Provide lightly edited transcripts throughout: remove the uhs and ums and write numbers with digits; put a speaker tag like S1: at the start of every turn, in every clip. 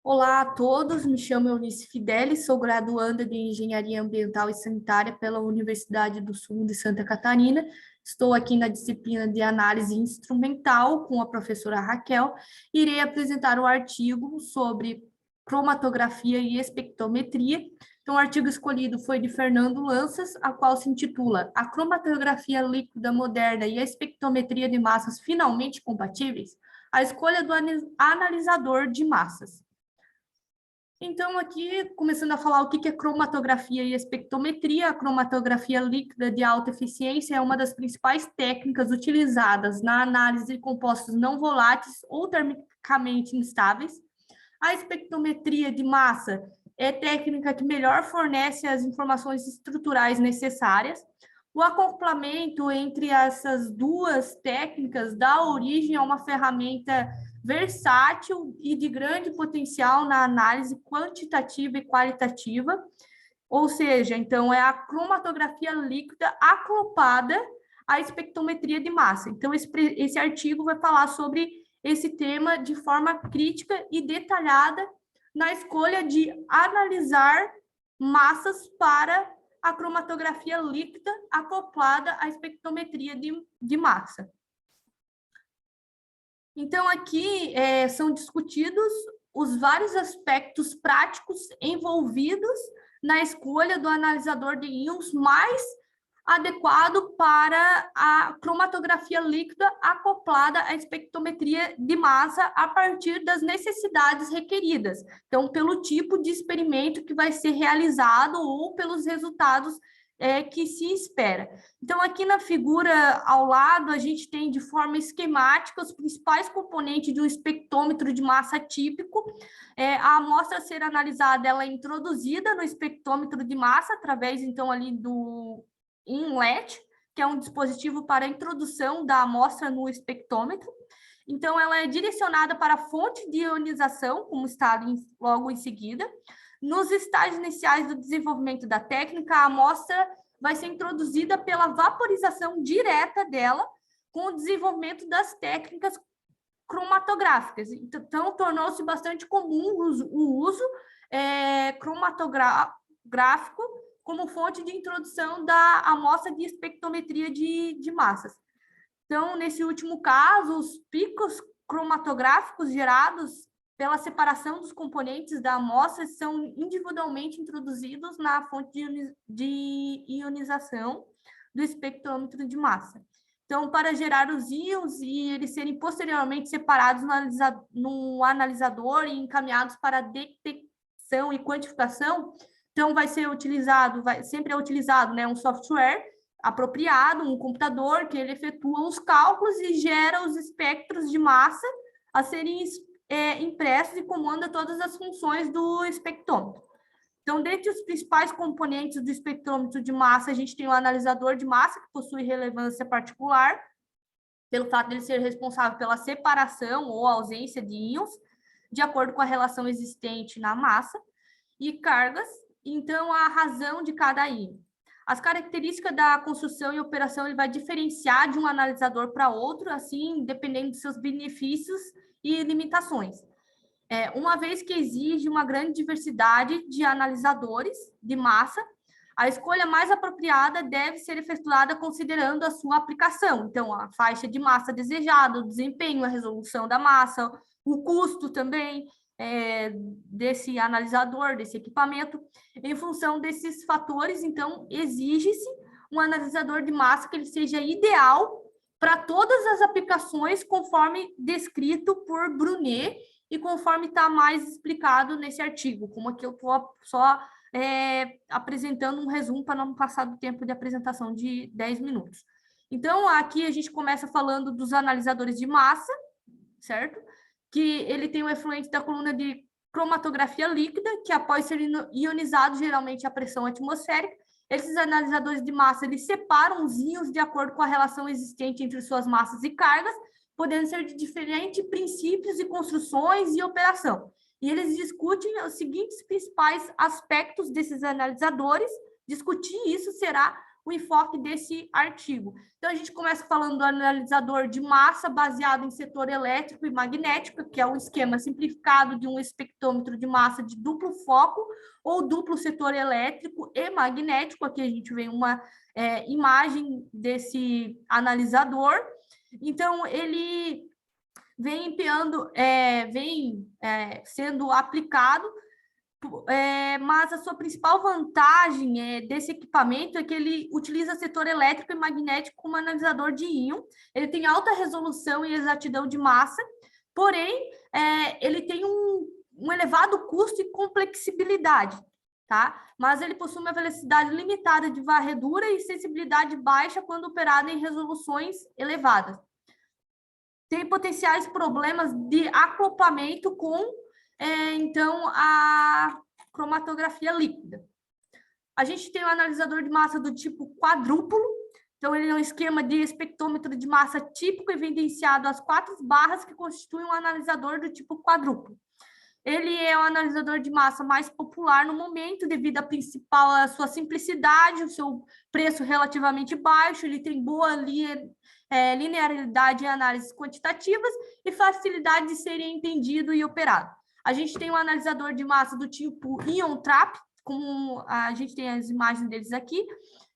S1: Olá a todos, me chamo Eunice Fidelis, sou graduanda de Engenharia Ambiental e Sanitária pela Universidade do Sul de Santa Catarina. Estou aqui na disciplina de Análise Instrumental com a professora Raquel. Irei apresentar um artigo sobre cromatografia e espectrometria. Então, o artigo escolhido foi de Fernando Lanças, a qual se intitula A cromatografia líquida moderna e a espectrometria de massas finalmente compatíveis? A escolha do analisador de massas. Então, aqui, começando a falar o que é cromatografia e espectrometria, a cromatografia líquida de alta eficiência é uma das principais técnicas utilizadas na análise de compostos não voláteis ou termicamente instáveis. A espectrometria de massa é a técnica que melhor fornece as informações estruturais necessárias. O acoplamento entre essas duas técnicas dá origem a uma ferramenta versátil e de grande potencial na análise quantitativa e qualitativa, ou seja, então é a cromatografia líquida acoplada à espectrometria de massa. Então, esse artigo vai falar sobre esse tema de forma crítica e detalhada na escolha de analisar massas para a cromatografia líquida acoplada à espectrometria de massa. Então, aqui são discutidos os vários aspectos práticos envolvidos na escolha do analisador de íons mais adequado para a cromatografia líquida acoplada à espectrometria de massa a partir das necessidades requeridas. Então, pelo tipo de experimento que vai ser realizado ou pelos resultados que se espera. Então, aqui na figura ao lado, a gente tem de forma esquemática os principais componentes de um espectrômetro de massa típico. A amostra a ser analisada, ela é introduzida no espectrômetro de massa, através, então, ali do inlet, que é um dispositivo para a introdução da amostra no espectrômetro. Então, ela é direcionada para a fonte de ionização, como está ali logo em seguida. Nos estágios iniciais do desenvolvimento da técnica, a amostra vai ser introduzida pela vaporização direta dela, com o desenvolvimento das técnicas cromatográficas. Então, tornou-se bastante comum o uso cromatográfico como fonte de introdução da amostra de espectrometria de massas. Então, nesse último caso, os picos cromatográficos gerados pela separação dos componentes da amostra são individualmente introduzidos na fonte de ionização do espectrômetro de massa. Então, para gerar os íons e eles serem posteriormente separados no analisador e encaminhados para detecção e quantificação, então vai ser utilizado, sempre é utilizado, né, um software apropriado, um computador que ele efetua os cálculos e gera os espectros de massa a serem impressos e comanda todas as funções do espectrômetro. Então, dentre os principais componentes do espectrômetro de massa, a gente tem o analisador de massa, que possui relevância particular, pelo fato de ele ser responsável pela separação ou ausência de íons, de acordo com a relação existente na massa, e cargas, então a razão de cada íon. As características da construção e operação ele vai diferenciar de um analisador para outro, assim, dependendo dos seus benefícios e limitações. Uma vez que exige uma grande diversidade de analisadores de massa, a escolha mais apropriada deve ser efetuada considerando a sua aplicação. Então, a faixa de massa desejada, o desempenho, a resolução da massa, o custo também desse analisador, desse equipamento. Em função desses fatores, então, exige-se um analisador de massa que ele seja ideal para todas as aplicações, conforme descrito por Brunet e conforme está mais explicado nesse artigo, como aqui eu estou só apresentando um resumo para não passar do tempo de apresentação de 10 minutos. Então, aqui a gente começa falando dos analisadores de massa, certo? Que ele tem o efluente da coluna de cromatografia líquida, que após ser ionizado, geralmente a pressão atmosférica, esses analisadores de massa, eles separam os íons de acordo com a relação existente entre suas massas e cargas, podendo ser de diferentes princípios e construções e operação. E eles discutem os seguintes principais aspectos desses analisadores. Discutir isso será o enfoque desse artigo. Então, a gente começa falando do analisador de massa baseado em setor elétrico e magnético, que é um esquema simplificado de um espectrômetro de massa de duplo foco ou duplo setor elétrico e magnético. Aqui a gente vê uma imagem desse analisador. Então, ele vem sendo aplicado, mas a sua principal vantagem desse equipamento é que ele utiliza setor elétrico e magnético como analisador de íon. Ele tem alta resolução e exatidão de massa, porém, ele tem um elevado custo e complexibilidade, tá? Mas ele possui uma velocidade limitada de varredura e sensibilidade baixa quando operado em resoluções elevadas. Tem potenciais problemas de acoplamento com, então, a cromatografia líquida. A gente tem um analisador de massa do tipo quadrúplo, então ele é um esquema de espectrômetro de massa típico evidenciado às 4 barras que constituem um analisador do tipo quadrúplo. Ele é o analisador de massa mais popular no momento, devido à sua simplicidade, o seu preço relativamente baixo, ele tem boa linearidade em análises quantitativas e facilidade de serem entendido e operado. A gente tem um analisador de massa do tipo Ion Trap, como a gente tem as imagens deles aqui.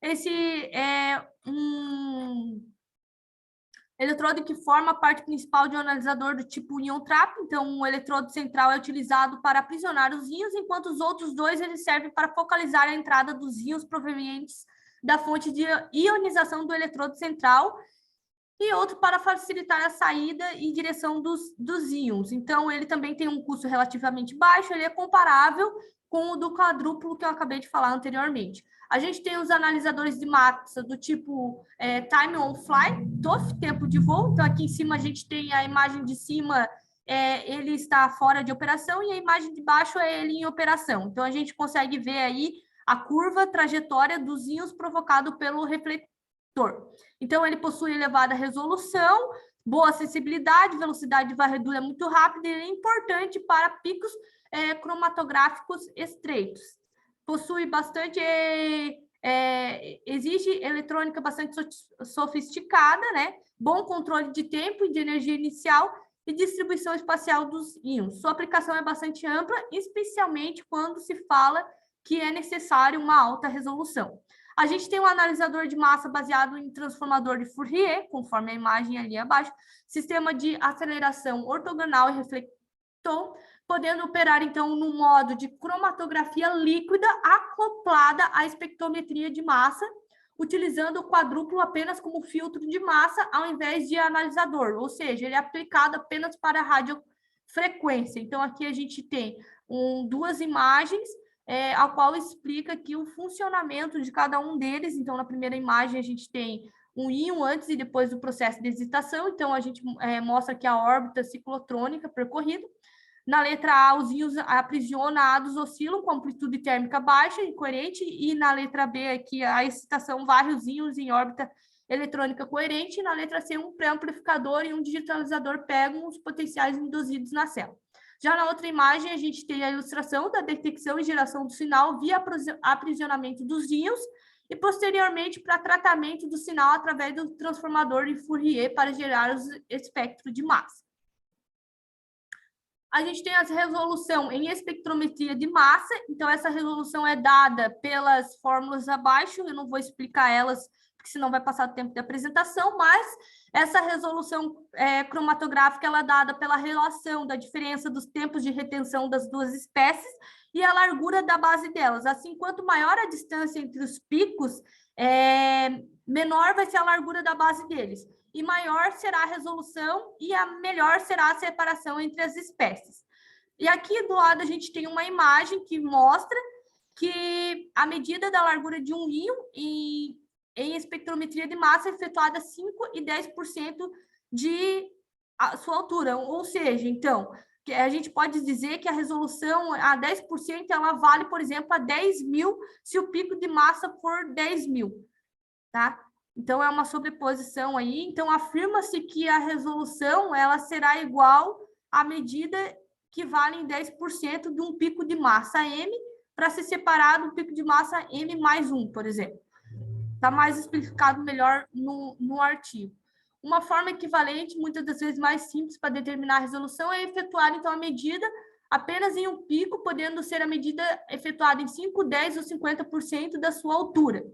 S1: Esse é um eletrodo que forma a parte principal de um analisador do tipo Ion Trap. Então, o eletrodo central é utilizado para aprisionar os íons, enquanto os outros dois eles servem para focalizar a entrada dos íons provenientes da fonte de ionização do eletrodo central, e outro para facilitar a saída e direção dos íons. Então, ele também tem um custo relativamente baixo, ele é comparável com o do quadrúplo que eu acabei de falar anteriormente. A gente tem os analisadores de massa do tipo Time on Fly, TOF, tempo de voo. Então, aqui em cima a gente tem a imagem de cima, ele está fora de operação, e a imagem de baixo é ele em operação. Então, a gente consegue ver aí a curva, trajetória dos íons provocado pelo refletor. Então, ele possui elevada resolução, boa acessibilidade, velocidade de varredura muito rápida, e é importante para picos cromatográficos estreitos. Possui bastante, exige eletrônica bastante sofisticada, né? Bom controle de tempo e de energia inicial e distribuição espacial dos íons. Sua aplicação é bastante ampla, especialmente quando se fala que é necessário uma alta resolução. A gente tem um analisador de massa baseado em transformador de Fourier, conforme a imagem ali abaixo, sistema de aceleração ortogonal e reflector, podendo operar, então, no modo de cromatografia líquida acoplada à espectrometria de massa, utilizando o quadrúplo apenas como filtro de massa, ao invés de analisador, ou seja, ele é aplicado apenas para radiofrequência. Então, aqui a gente tem duas imagens, a qual explica aqui o funcionamento de cada um deles. Então, na primeira imagem, a gente tem um íon antes e depois do processo de excitação. Então, a gente mostra aqui a órbita ciclotrônica percorrida. Na letra A, os íons aprisionados oscilam com amplitude térmica baixa e coerente, e na letra B, aqui, a excitação varre os íons em órbita eletrônica coerente, e na letra C, um pré-amplificador e um digitalizador pegam os potenciais induzidos na célula. Já na outra imagem, a gente tem a ilustração da detecção e geração do sinal via aprisionamento dos íons e, posteriormente, para tratamento do sinal através do transformador de Fourier para gerar o espectro de massa. A gente tem a resolução em espectrometria de massa. Então, essa resolução é dada pelas fórmulas abaixo. Eu não vou explicar elas, porque senão vai passar o tempo de apresentação, mas essa resolução cromatográfica ela é dada pela relação da diferença dos tempos de retenção das duas espécies e a largura da base delas. Assim, quanto maior a distância entre os picos, menor vai ser a largura da base deles, e maior será a resolução e a melhor será a separação entre as espécies. E aqui do lado a gente tem uma imagem que mostra que a medida da largura de um íon em espectrometria de massa é efetuada 5 e 10% de sua altura. Ou seja, então, a gente pode dizer que a resolução a 10% ela vale, por exemplo, a 10.000 se o pico de massa for 10.000, tá? Então, é uma sobreposição aí. Então, afirma-se que a resolução ela será igual à medida que vale em 10% de um pico de massa M, para ser separado um pico de massa M mais 1, por exemplo. Está mais explicado melhor no artigo. Uma forma equivalente, muitas das vezes mais simples para determinar a resolução, é efetuar, então, a medida apenas em um pico, podendo ser a medida efetuada em 5, 10 ou 50% da sua altura,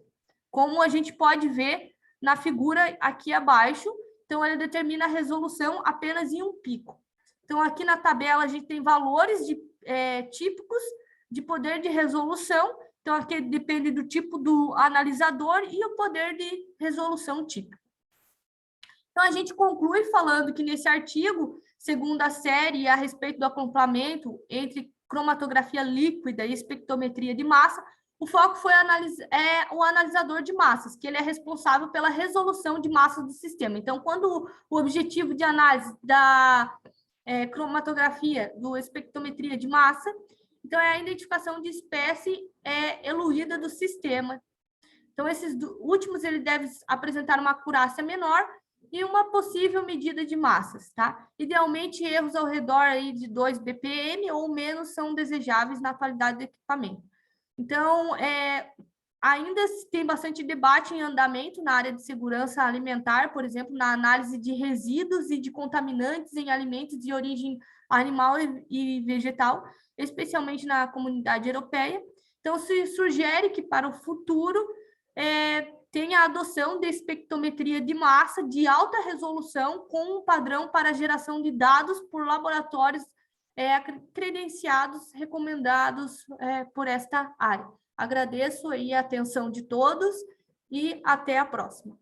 S1: como a gente pode ver na figura aqui abaixo. Então, ele determina a resolução apenas em um pico. Então, aqui na tabela, a gente tem valores típicos de poder de resolução. Então, aqui depende do tipo do analisador e o poder de resolução típico. Então, a gente conclui falando que nesse artigo, segundo a série, a respeito do acoplamento entre cromatografia líquida e espectrometria de massa, o foco foi o analisador de massas, que ele é responsável pela resolução de massas do sistema. Então, quando o objetivo de análise da cromatografia, do espectrometria de massa, então é a identificação de espécie eluída do sistema. Então, esses últimos, ele deve apresentar uma acurácia menor e uma possível medida de massas, tá? Idealmente, erros ao redor aí de 2 BPM ou menos são desejáveis na atualidade do equipamento. Então, ainda tem bastante debate em andamento na área de segurança alimentar, por exemplo, na análise de resíduos e de contaminantes em alimentos de origem animal e vegetal, especialmente na comunidade europeia. Então, se sugere que para o futuro tenha a adoção de espectrometria de massa de alta resolução com um padrão para a geração de dados por laboratórios credenciados, recomendados por esta área. Agradeço aí a atenção de todos e até a próxima.